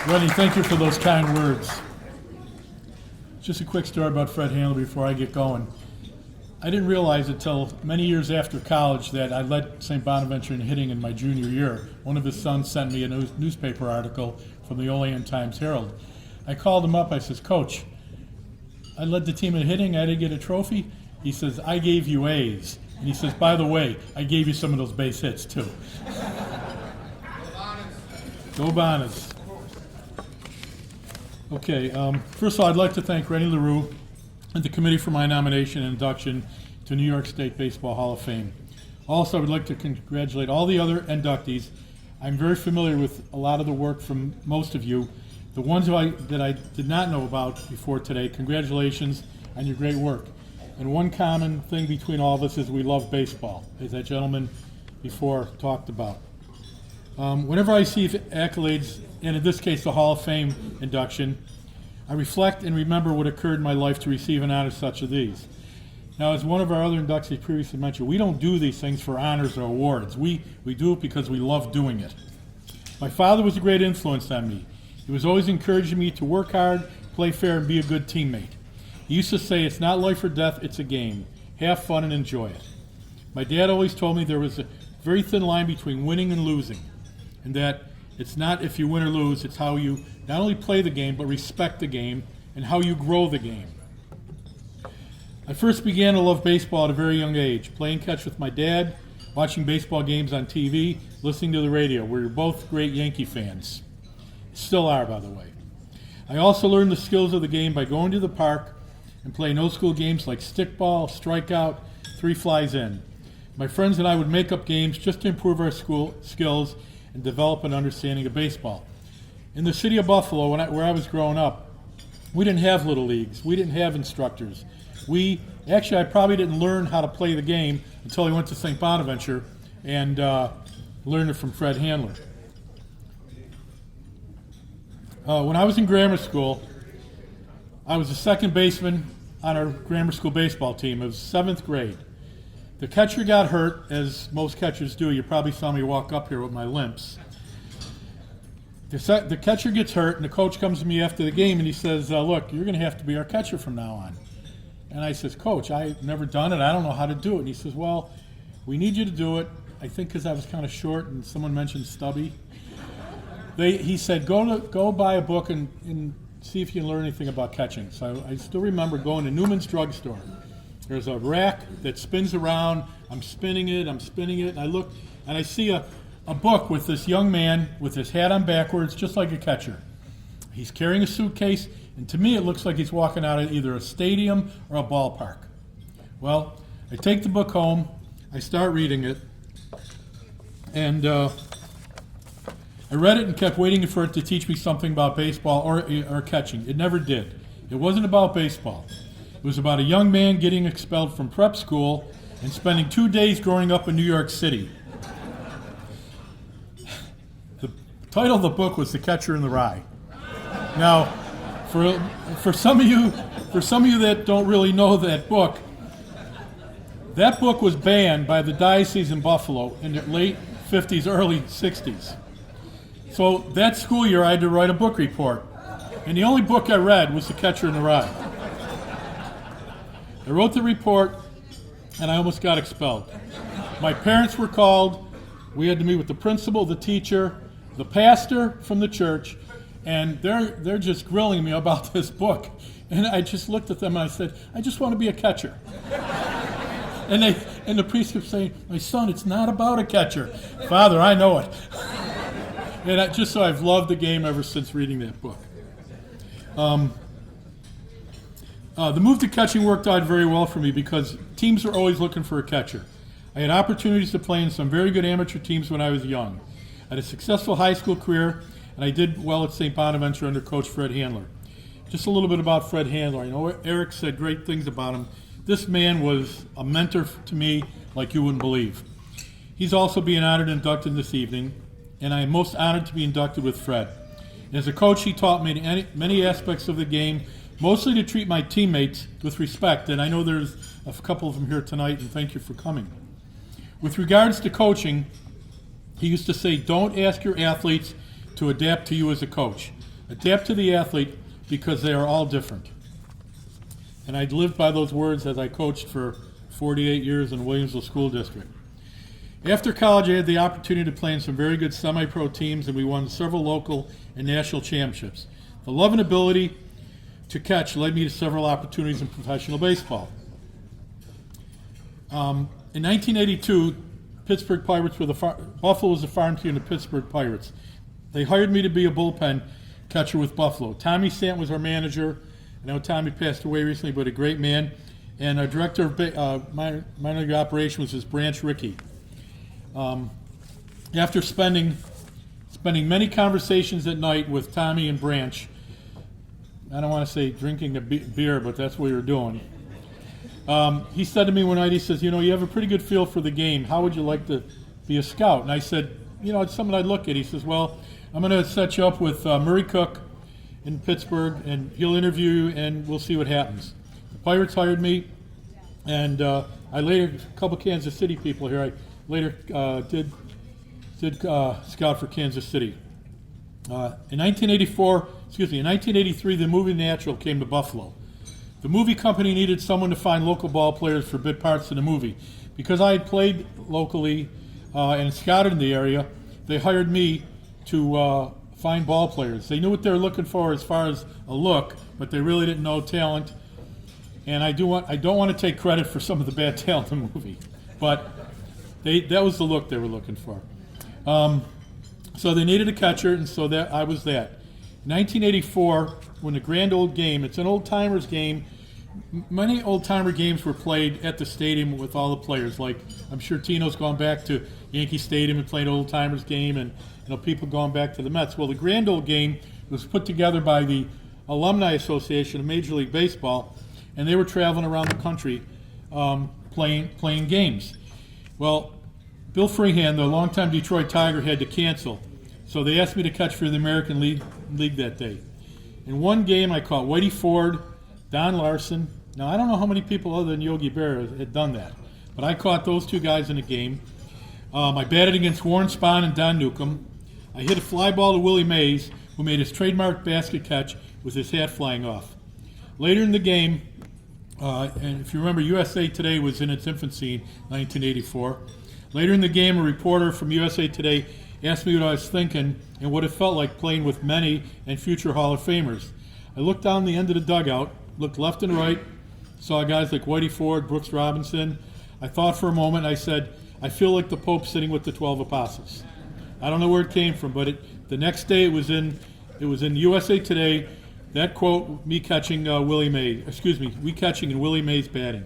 Rennie, thank you for those kind words. Just a quick story about Fred Handler before I get going. I didn't realize until many years after college that I led St. Bonaventure in hitting in my junior year. One of his sons sent me a newspaper article from the Olean Times-Herald. I called him up. I says, Coach, I led the team in hitting. I didn't get a trophy. He says, I gave you A's. And he says, by the way, I gave you some of those base hits too. Go Bonas. Okay, first of all, I'd like to thank Rennie LaRue and the committee for my nomination and induction to New York State Baseball Hall of Fame. Also, I would like to congratulate all the other inductees. I'm very familiar with a lot of the work from most of you. The ones that I did not know about before today, congratulations on your great work. And one common thing between all of us is we love baseball, as that gentleman before talked about. Whenever I see accolades, and in this case the Hall of Fame induction, I reflect and remember what occurred in my life to receive an honor such as these. Now, as one of our other inductees previously mentioned, we don't do these things for honors or awards. We do it because we love doing it. My father was a great influence on me. He was always encouraging me to work hard, play fair, and be a good teammate. He used to say, it's not life or death, it's a game. Have fun and enjoy it. My dad always told me there was a very thin line between winning and losing, and that it's not if you win or lose, it's how you not only play the game, but respect the game and how you grow the game. I first began to love baseball at a very young age, playing catch with my dad, watching baseball games on TV, listening to the radio. We were both great Yankee fans. Still are, by the way. I also learned the skills of the game by going to the park and playing old-school games like stickball, strikeout, three flies in. My friends and I would make up games just to improve our school skills and develop an understanding of baseball. In the city of Buffalo, where I was growing up, we didn't have little leagues. We didn't have instructors. I probably didn't learn how to play the game until I went to St. Bonaventure and learned it from Fred Handler. When I was in grammar school, I was a second baseman on our grammar school baseball team. It was 7th grade. The catcher got hurt, as most catchers do. You probably saw me walk up here with my limps. The catcher gets hurt, and the coach comes to me after the game, and he says, look, you're going to have to be our catcher from now on. And I says, Coach, I've never done it. I don't know how to do it. And he says, well, we need you to do it. I think because I was kind of short, and someone mentioned stubby. He said, go buy a book and see if you can learn anything about catching. So I still remember going to Newman's drugstore. There's a rack that spins around. I'm spinning it, and I look, and I see a book with this young man with his hat on backwards, just like a catcher. He's carrying a suitcase, and to me it looks like he's walking out of either a stadium or a ballpark. Well, I take the book home, I start reading it, and I read it and kept waiting for it to teach me something about baseball or catching. It never did. It wasn't about baseball. It was about a young man getting expelled from prep school and spending 2 days growing up in New York City. The title of the book was The Catcher in the Rye. Now, for some of you that don't really know that book was banned by the diocese in Buffalo in the late 50s, early 60s. So that school year I had to write a book report. And the only book I read was The Catcher in the Rye. I wrote the report, and I almost got expelled. My parents were called. We had to meet with the principal, the teacher, the pastor from the church, and they're just grilling me about this book. And I just looked at them and I said, I just want to be a catcher. And the priest kept saying, my son, it's not about a catcher. Father, I know it. And I've loved the game ever since reading that book. The move to catching worked out very well for me because teams were always looking for a catcher. I had opportunities to play in some very good amateur teams when I was young. I had a successful high school career, and I did well at St. Bonaventure under Coach Fred Handler. Just a little bit about Fred Handler. I know Eric said great things about him. This man was a mentor to me like you wouldn't believe. He's also being honored and inducted this evening, and I am most honored to be inducted with Fred. As a coach, he taught me many aspects of the game, mostly to treat my teammates with respect, and I know there's a couple of them here tonight, and thank you for coming. With regards to coaching, he used to say, don't ask your athletes to adapt to you as a coach. Adapt to the athlete because they are all different. And I lived by those words as I coached for 48 years in Williamsville School District. After college, I had the opportunity to play in some very good semi-pro teams, and we won several local and national championships. The love and ability to catch led me to several opportunities in professional baseball. In 1982, Pittsburgh Pirates were Buffalo was the farm team of the Pittsburgh Pirates. They hired me to be a bullpen catcher with Buffalo. Tommy Stanton was our manager. I know Tommy passed away recently, but a great man. And our director of minor league operation was his Branch Rickey. After spending many conversations at night with Tommy and Branch, I don't want to say drinking a beer, but that's what we were doing. He said to me one night, he says, you have a pretty good feel for the game. How would you like to be a scout? And I said, it's something I'd look at. He says, well, I'm going to set you up with Murray Cook in Pittsburgh, and he'll interview you, and we'll see what happens. The Pirates hired me, and I later, a couple Kansas City people here, I later did scout for Kansas City. In 1983, the movie Natural came to Buffalo. The movie company needed someone to find local ball players for bit parts in the movie. Because I had played locally and scouted in the area, they hired me to find ball players. They knew what they were looking for as far as a look, but they really didn't know talent. And I don't want to take credit for some of the bad talent in the movie, but that was the look they were looking for. So they needed a catcher, and so that I was that. 1984, when the Grand Old Game, it's an old-timers game. Many old-timer games were played at the stadium with all the players. Like, I'm sure Tino's gone back to Yankee Stadium and played an old-timers game, and people going back to the Mets. Well, the Grand Old Game was put together by the Alumni Association of Major League Baseball, and they were traveling around the country playing games. Well, Bill Freehan, the longtime Detroit Tiger, had to cancel. So they asked me to catch for the American League that day. In one game, I caught Whitey Ford, Don Larson. Now, I don't know how many people other than Yogi Berra had done that, but I caught those two guys in a game. I batted against Warren Spahn and Don Newcomb. I hit a fly ball to Willie Mays, who made his trademark basket catch with his hat flying off. Later in the game, and if you remember, USA Today was in its infancy in 1984. Later in the game, a reporter from USA Today asked me what I was thinking and what it felt like playing with many and future Hall of Famers. I looked down the end of the dugout, looked left and right, saw guys like Whitey Ford, Brooks Robinson. I thought for a moment, I said, I feel like the Pope sitting with the 12 apostles. I don't know where it came from, but the next day it was in USA Today, that quote, me catching we catching and Willie Mays batting.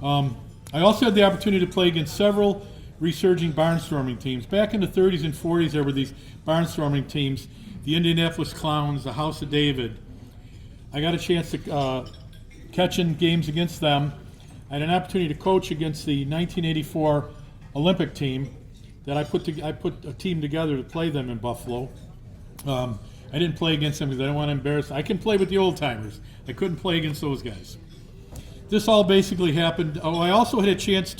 I also had the opportunity to play against several resurging barnstorming teams. Back in the 30s and 40s, there were these barnstorming teams, the Indianapolis Clowns, the House of David. I got a chance to catch in games against them. I had an opportunity to coach against the 1984 Olympic team that I put a team together to play them in Buffalo. I didn't play against them because I didn't want to embarrass them. I can play with the old-timers. I couldn't play against those guys. This all basically happened. Oh, I also had a chance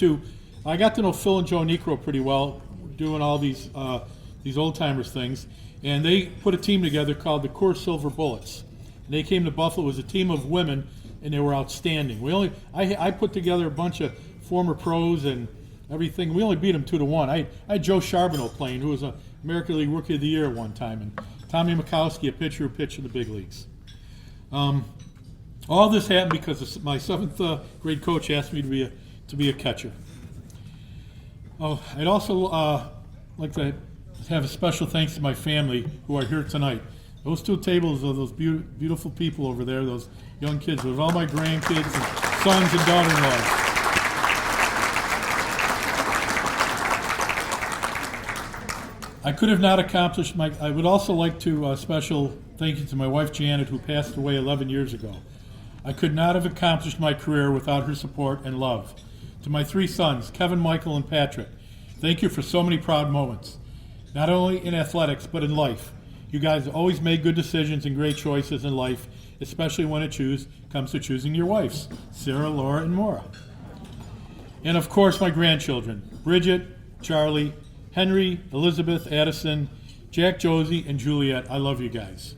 I got to know Phil and Joe Necro pretty well, doing all these old-timers things, and they put a team together called the Coors Silver Bullets. And they came to Buffalo. It was a team of women, and they were outstanding. I put together a bunch of former pros and everything. We only beat them 2-1. I had Joe Charbonneau playing, who was an American League Rookie of the Year at one time, and Tommy Mikowski, a pitcher who pitched in the big leagues. All this happened because my seventh grade coach asked me to be a catcher. Oh, I'd also like to have a special thanks to my family who are here tonight. Those two tables are those beautiful people over there, those young kids. Those are all my grandkids and sons and daughter-in-laws. I could have not accomplished I would also like to special thank you to my wife Janet, who passed away 11 years ago. I could not have accomplished my career without her support and love. To my three sons, Kevin, Michael, and Patrick, thank you for so many proud moments, not only in athletics, but in life. You guys always made good decisions and great choices in life, especially when it comes to choosing your wives, Sarah, Laura, and Maura. And of course, my grandchildren, Bridget, Charlie, Henry, Elizabeth, Addison, Jack, Josie, and Juliet. I love you guys.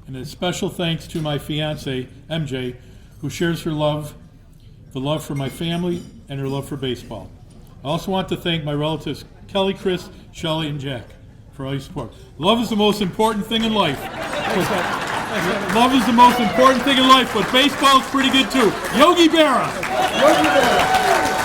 And a special thanks to my fiance, MJ, who shares her love, the love for my family, and her love for baseball. I also want to thank my relatives, Kelly, Chris, Shelley, and Jack, for all your support. Love is the most important thing in life. Love is the most important thing in life, but baseball is pretty good too. Yogi Berra! Yogi Berra!